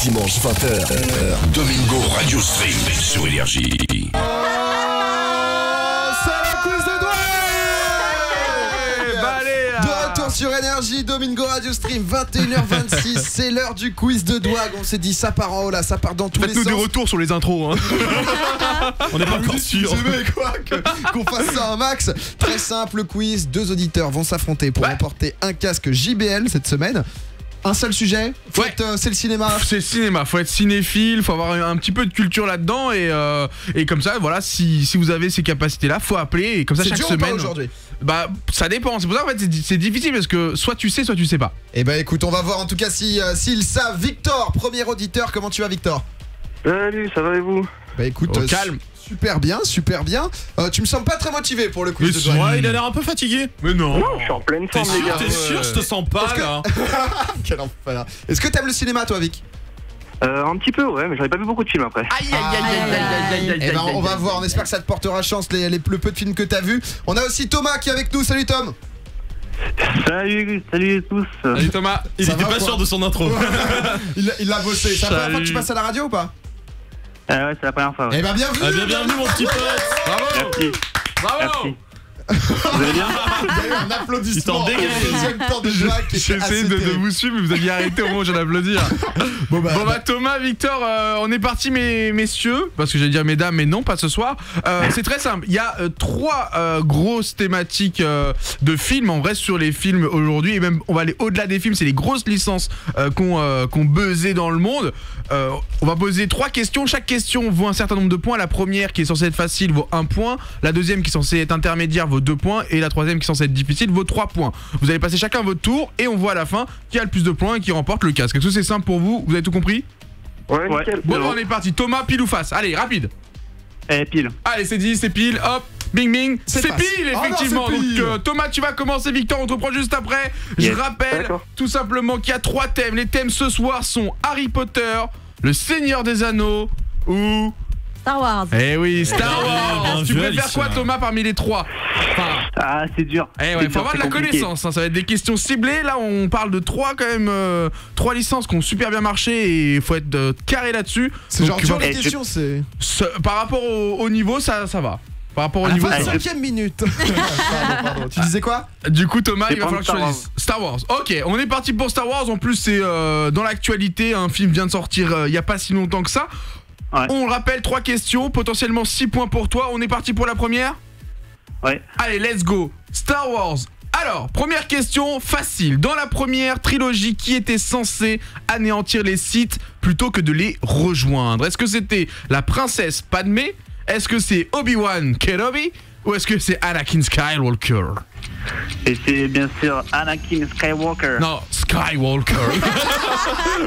Dimanche 20h. Domingo Radio Stream sur Énergie. Sur Énergie, Domingo Radio Stream, 21h26, c'est l'heure du quiz de Douag. On s'est dit ça part en haut là, ça part dans tous les sens. Faites-nous des retours sur les intros hein. On n'est pas encore sûr. Qu'on fasse ça un max. Très simple quiz, deux auditeurs vont s'affronter pour remporter un casque JBL cette semaine. Un seul sujet, c'est le cinéma. C'est le cinéma, faut être cinéphile, faut avoir un petit peu de culture là-dedans et comme ça, voilà, si vous avez ces capacités-là, faut appeler et comme ça chaque semaine. C'est dur ou pas aujourd'hui ? Bah ça dépend, c'est pour ça en fait c'est difficile parce que soit tu sais pas. Et bah écoute, on va voir en tout cas s'ils savent. Victor, premier auditeur, comment tu vas Victor ? Salut, ça va et vous ? Bah écoute, calme. Super bien. Tu me sembles pas très motivé pour le quiz de Douag. Ouais, il a l'air un peu fatigué. Mais non. Non, je suis en pleine forme les gars. T'es sûr, je te sens pas là. Quel enfer. Est-ce que t'aimes le cinéma toi Vic ? Un petit peu ouais, mais j'en ai pas vu beaucoup de films après. Eh ben on va voir, on espère que ça te portera chance le peu de films que t'as vu. On a aussi Thomas qui est avec nous, salut Tom. Salut tous. Salut Thomas. Il était pas sûr de son intro. Il l'a bossé. C'est la première fois que tu passes à la radio ou pas ? Ouais, c'est la première fois. Eh ben bienvenue. Bienvenue mon petit pote. Bravo. Merci. Bravo. Merci. Vous allez bien ? Il y a eu un applaudissement. Il t'en dégage. Deuxième temps de Douag qui était J'essaie assez de terrible. vous suivre mais vous aviez arrêté au moment où j'en applaudir. Bon bah Thomas, Victor, on est parti messieurs, parce que j'allais dire mesdames mais non pas ce soir. C'est très simple, il y a trois grosses thématiques de films. On reste sur les films aujourd'hui et même on va aller au-delà des films, c'est les grosses licences qu'on buzzé dans le monde. On va poser trois questions, chaque question vaut un certain nombre de points. La première qui est censée être facile vaut 1 point, la deuxième qui est censée être intermédiaire vaut 2 points et la troisième qui est censée être difficile vaut 3 points. Vous allez passer chacun votre tour et on voit à la fin qui a le plus de points et qui remporte le casque. Est-ce que c'est simple pour vous ? Vous avez tout compris ? Ouais, nickel. Bon, on est parti. Thomas, pile ou face ? Allez, rapide. Pile. Allez, c'est dit, c'est pile. Hop, bing bing. C'est face. pile, effectivement. Oh non, c'est pile. Donc Thomas, tu vas commencer. Victor, on te reprend juste après. Yes. Je rappelle D'accord. tout simplement qu'il y a 3 thèmes. Les thèmes ce soir sont Harry Potter, Le Seigneur des Anneaux ou... Star Wars. Eh oui, Star Wars. bien Tu vu, préfères Alicia. quoi, Thomas, parmi les 3 ? Ah, c'est dur. Eh C'est ouais, dur, faut avoir de c'est la compliqué. connaissance, hein. Ça va être des questions ciblées. Là, on parle de 3 quand même, 3 licences qui ont super bien marché et il faut être carré là-dessus. C'est Donc, genre dur les questions, c'est... par rapport au niveau, ça va. Par rapport au À la niveau, 25e minute. Pardon. Tu disais quoi ? Du coup, Thomas, C'est il va falloir que tu Star Wars. choisisses. Star Wars. Ok, on est parti pour Star Wars. En plus, c'est dans l'actualité. Un film vient de sortir il n'y a pas si longtemps que ça. Ouais. On le rappelle, 3 questions, potentiellement 6 points pour toi. On est parti pour la première ? Ouais. Allez, let's go. Star Wars. Alors, première question, facile. Dans la première trilogie, qui était censé anéantir les Sith plutôt que de les rejoindre ? Est-ce que c'était la princesse Padmé ? Est-ce que c'est Obi-Wan Kenobi ? Ou est-ce que c'est Anakin Skywalker ? Et c'est bien sûr Anakin Skywalker. Non, Skywalker.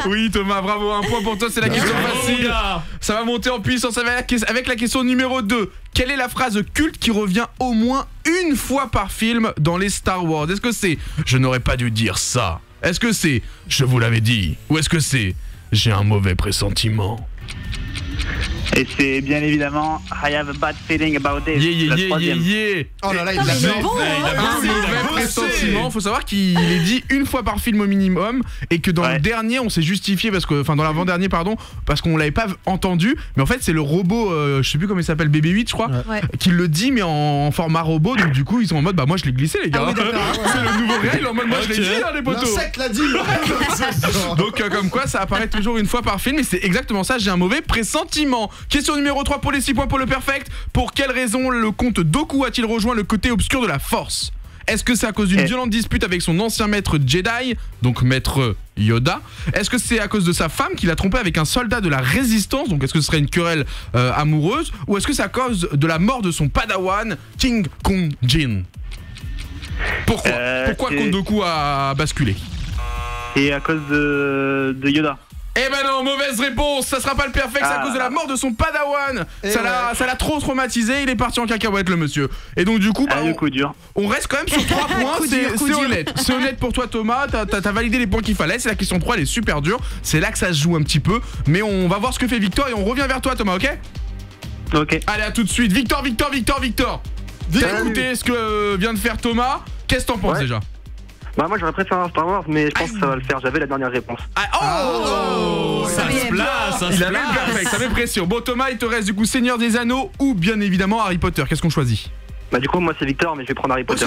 Oui, Thomas, bravo. 1 point pour toi, c'est la question facile. Ça va monter en puissance avec la question numéro 2. Quelle est la phrase culte qui revient au moins une fois par film dans les Star Wars ? Est-ce que c'est « Je n'aurais pas dû dire ça » ? Est-ce que c'est « Je vous l'avais dit » ? Ou est-ce que c'est « J'ai un mauvais pressentiment » ? Et c'est bien évidemment I have a bad feeling about this. Yeah. Oh là là, il Putain, l'a mais fait. bon, Un mauvais pressentiment. Faut savoir qu'il est dit une fois par film au minimum et que dans le dernier on s'est justifié parce que, enfin dans l'avant-dernier pardon, parce qu'on l'avait pas entendu. Mais en fait c'est le robot, je sais plus comment il s'appelle, BB-8 je crois, qui le dit mais en format robot. Donc du coup ils sont en mode bah moi je l'ai glissé les gars. Ah oui, d'accord. C'est le nouveau réel en mode moi je l'ai dit hein, les potos. L'insecte l'a dit. Donc comme quoi ça apparaît toujours une fois par film et c'est exactement ça, j'ai un mauvais pressentiment. Question numéro 3 pour les 6 points pour le perfect. Pour quelle raison le comte Dooku a-t-il rejoint le côté obscur de la force ? Est-ce que c'est à cause d'une violente dispute avec son ancien maître Jedi, donc maître Yoda ? Est-ce que c'est à cause de sa femme qu'il a trompé avec un soldat de la résistance, donc est-ce que ce serait une querelle amoureuse ? Ou est-ce que c'est à cause de la mort de son padawan, King Kong Jin ? Pourquoi Comte Dooku a basculé ? Et à cause de Yoda. Eh ben non, mauvaise réponse, ça sera pas le perfect, c'est à cause de la mort de son padawan. Ça l'a trop traumatisé, il est parti en cacahuète le monsieur. Et donc du coup, le coup dur. on reste quand même sur 3 points, c'est honnête. C'est honnête pour toi Thomas, t'as validé les points qu'il fallait, c'est la question 3, elle est super dure. C'est là que ça se joue un petit peu, mais on va voir ce que fait Victor et on revient vers toi Thomas, ok ? Ok. Allez, à tout de suite, Victor. T'as écouté ce que vient de faire Thomas, qu'est-ce que t'en penses déjà ? Bah moi j'aurais préféré un Star Wars mais je pense que ça va le faire, j'avais la dernière réponse. Ça y est, Il avait le perfect, ça met pression. Bon Thomas, il te reste du coup Seigneur des Anneaux ou bien évidemment Harry Potter. Qu'est-ce qu'on choisit? Bah du coup moi c'est Victor mais je vais prendre Harry Potter.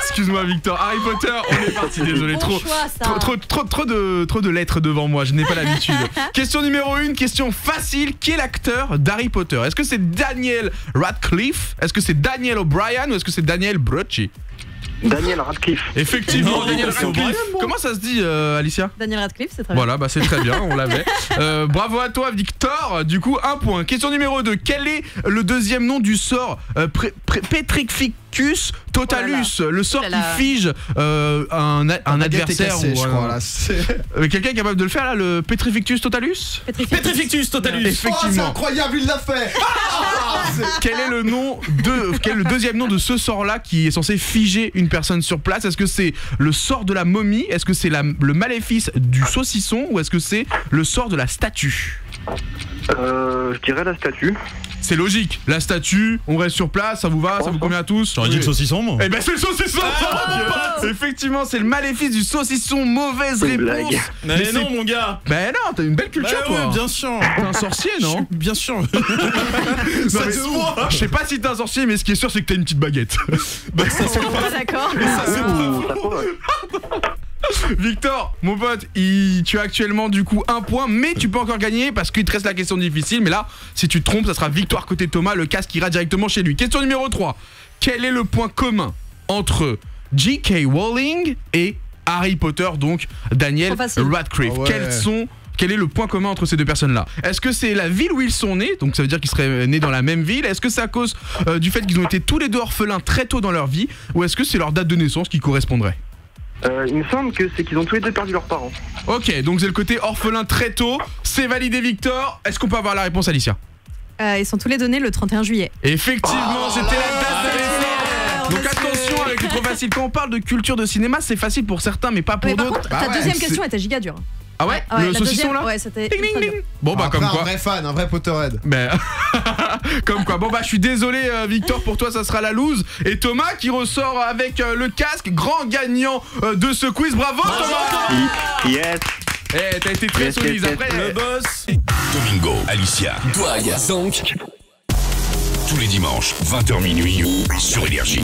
Excuse-moi Victor, Harry Potter, on est parti, désolé, Bon trop choix, ça. trop de lettres devant moi, je n'ai pas l'habitude. Question numéro 1, question facile, qui est l'acteur d'Harry Potter? Est-ce que c'est Daniel Radcliffe? Est-ce que c'est Daniel O'Brien ou est-ce que c'est Daniel Brocchi? Daniel Radcliffe. Effectivement, Non, Daniel c'est Radcliffe. O'Brien, moi. Comment ça se dit Alicia? Daniel Radcliffe, c'est très bien. Voilà, bah c'est très bien, on l'avait. Bravo à toi Victor, du coup 1 point. Question numéro 2, quel est le deuxième nom du sort Petrificus Totalus, le sort Oh là là. qui fige un adversaire cassée, ou je un- crois, là. Quelqu'un est capable de le faire là, le Petrificus Totalus? Petrifictus Totalus. Oh, c'est Effectivement. incroyable, il l'a fait. Quel est le deuxième nom de ce sort-là qui est censé figer une personne sur place? Est-ce que c'est le sort de la momie? Est-ce que c'est le maléfice du saucisson? Ou est-ce que c'est le sort de la statue? Je dirais la statue. C'est logique, la statue, on reste sur place, ça vous va? Ça vous convient à tous? J'aurais dit le saucisson, moi. Eh ben c'est le saucisson! Effectivement, c'est le maléfice du saucisson, mauvaise C'est une réponse! blague. Mais c'est- non, mon gars. Ben non, t'as une belle culture Bah toi! ouais, bien sûr. T'es un sorcier, non? Bien sûr. Non, Ça mais- se voit. Je sais pas si t'es un sorcier, mais ce qui est sûr, c'est que t'as une petite baguette. Bah ça se voit. D'accord. Ouh, ça pourrait. Victor, mon pote, tu as actuellement du coup 1 point, mais tu peux encore gagner parce qu'il te reste la question difficile. Mais là, si tu te trompes, ça sera victoire côté Thomas, le casque ira directement chez lui. Question numéro 3. Quel est le point commun entre J.K. Rowling et Harry Potter, donc Daniel Trop facile. Radcliffe? Ah ouais. Quel est le point commun entre ces deux personnes-là? Est-ce que c'est la ville où ils sont nés, donc ça veut dire qu'ils seraient nés dans la même ville? Est-ce que c'est à cause du fait qu'ils ont été tous les deux orphelins très tôt dans leur vie? Ou est-ce que c'est leur date de naissance qui correspondrait? Il me semble que c'est qu'ils ont tous les deux perdu leurs parents. Ok, donc c'est le côté orphelin très tôt. C'est validé, Victor. Est-ce qu'on peut avoir la réponse, Alicia? Ils sont tous les donnés le 31 juillet. Effectivement, c'était la date de naissance. Donc attention avec les trop faciles. Quand on parle de culture de cinéma, c'est facile pour certains, mais pas pour Mais par d'autres. contre, Bah ta ouais, deuxième c'est- question était giga dure. Ah ouais, Ouais, le la saucisson deuxième, là. Ouais, c'était. Ding, ding, ultra dur. ding. Bon bah Après, comme un quoi. vrai fan, un vrai Potterhead. Ben, comme quoi. Bon bah je suis désolé Victor, pour toi ça sera la loose. Et Thomas qui ressort avec le casque, grand gagnant de ce quiz. Bravo Thomas. Yes. Eh, t'as été très Yes, solide. yes, yes. Après, Le boss. Domingo, Alicia, Doig, donc. Tous les dimanches, 20h minuit, sur Énergie.